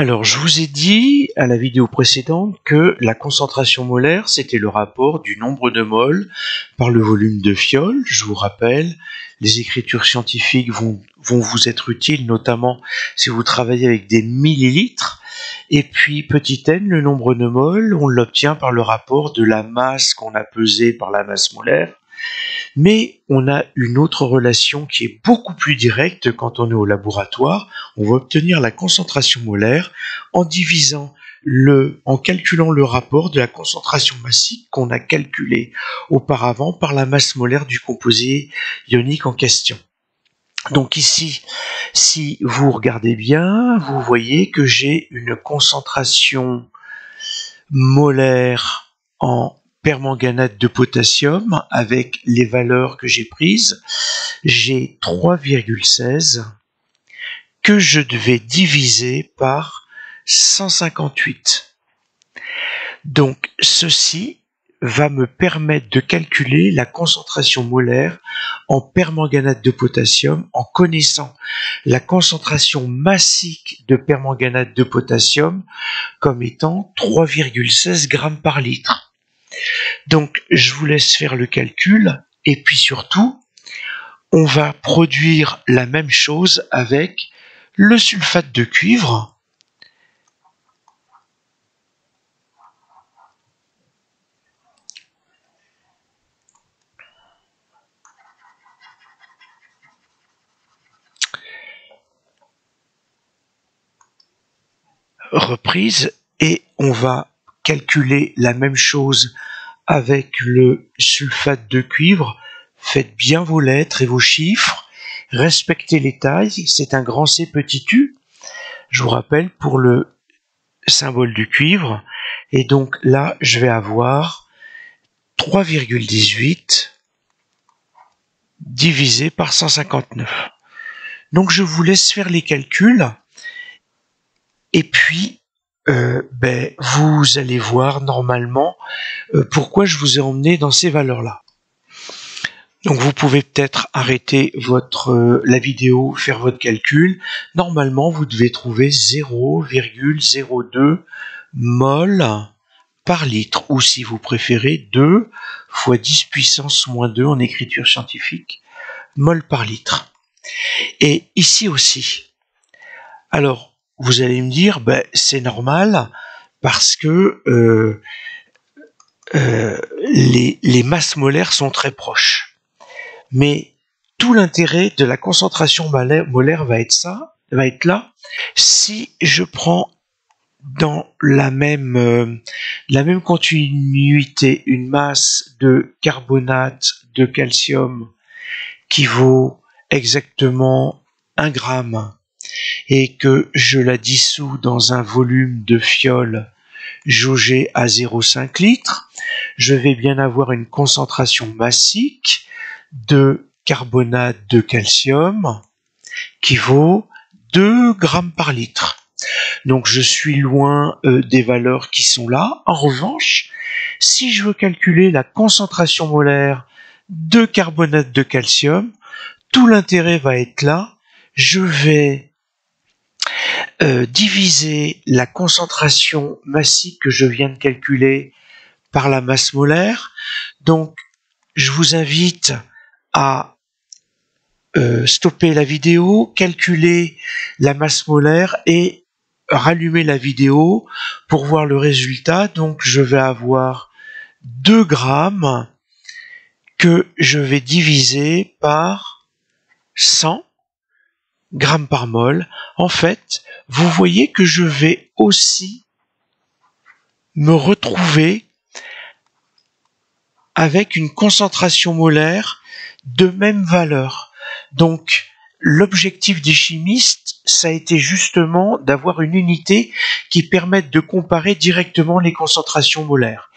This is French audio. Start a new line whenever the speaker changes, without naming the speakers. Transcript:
Alors, je vous ai dit à la vidéo précédente que la concentration molaire, c'était le rapport du nombre de moles par le volume de fiole. Je vous rappelle, les écritures scientifiques vont vous être utiles, notamment si vous travaillez avec des millilitres. Et puis, petit n, le nombre de moles, on l'obtient par le rapport de la masse qu'on a pesée par la masse molaire. Mais on a une autre relation qui est beaucoup plus directe quand on est au laboratoire. On va obtenir la concentration molaire en calculant le rapport de la concentration massique qu'on a calculé auparavant par la masse molaire du composé ionique en question. Donc ici, si vous regardez bien, vous voyez que j'ai une concentration molaire en permanganate de potassium avec les valeurs que j'ai prises. J'ai 3,16 que je devais diviser par 158. Donc ceci va me permettre de calculer la concentration molaire en permanganate de potassium en connaissant la concentration massique de permanganate de potassium comme étant 3,16 grammes par litre. Donc, je vous laisse faire le calcul et puis surtout, on va produire la même chose avec le sulfate de cuivre. Reprise, et on va calculer la même chose avec le sulfate de cuivre. Faites bien vos lettres et vos chiffres, respectez les tailles, c'est un grand C petit u, je vous rappelle, pour le symbole du cuivre, et donc là je vais avoir 3,18 divisé par 159. Donc je vous laisse faire les calculs, et puis vous allez voir normalement pourquoi je vous ai emmené dans ces valeurs-là. Donc vous pouvez peut-être arrêter la vidéo, faire votre calcul. Normalement, vous devez trouver 0,02 mol par litre, ou si vous préférez 2 fois 10 puissance moins 2 en écriture scientifique, mol par litre. Et ici aussi. Alors, vous allez me dire, c'est normal parce que les masses molaires sont très proches. Mais tout l'intérêt de la concentration molaire va être là. Si je prends dans la même continuité une masse de carbonate de calcium qui vaut exactement 1 gramme et que je la dissous dans un volume de fiole jaugé à 0,5 litres, je vais bien avoir une concentration massique de carbonate de calcium qui vaut 2 grammes par litre. Donc je suis loin des valeurs qui sont là. En revanche, si je veux calculer la concentration molaire de carbonate de calcium, tout l'intérêt va être là. Je vais diviser la concentration massique que je viens de calculer par la masse molaire. Donc je vous invite à stopper la vidéo, calculer la masse molaire et rallumer la vidéo pour voir le résultat. Donc je vais avoir 2 grammes que je vais diviser par 100 grammes par mol. En fait, vous voyez que je vais aussi me retrouver avec une concentration molaire de même valeur. Donc, l'objectif des chimistes, ça a été justement d'avoir une unité qui permette de comparer directement les concentrations molaires.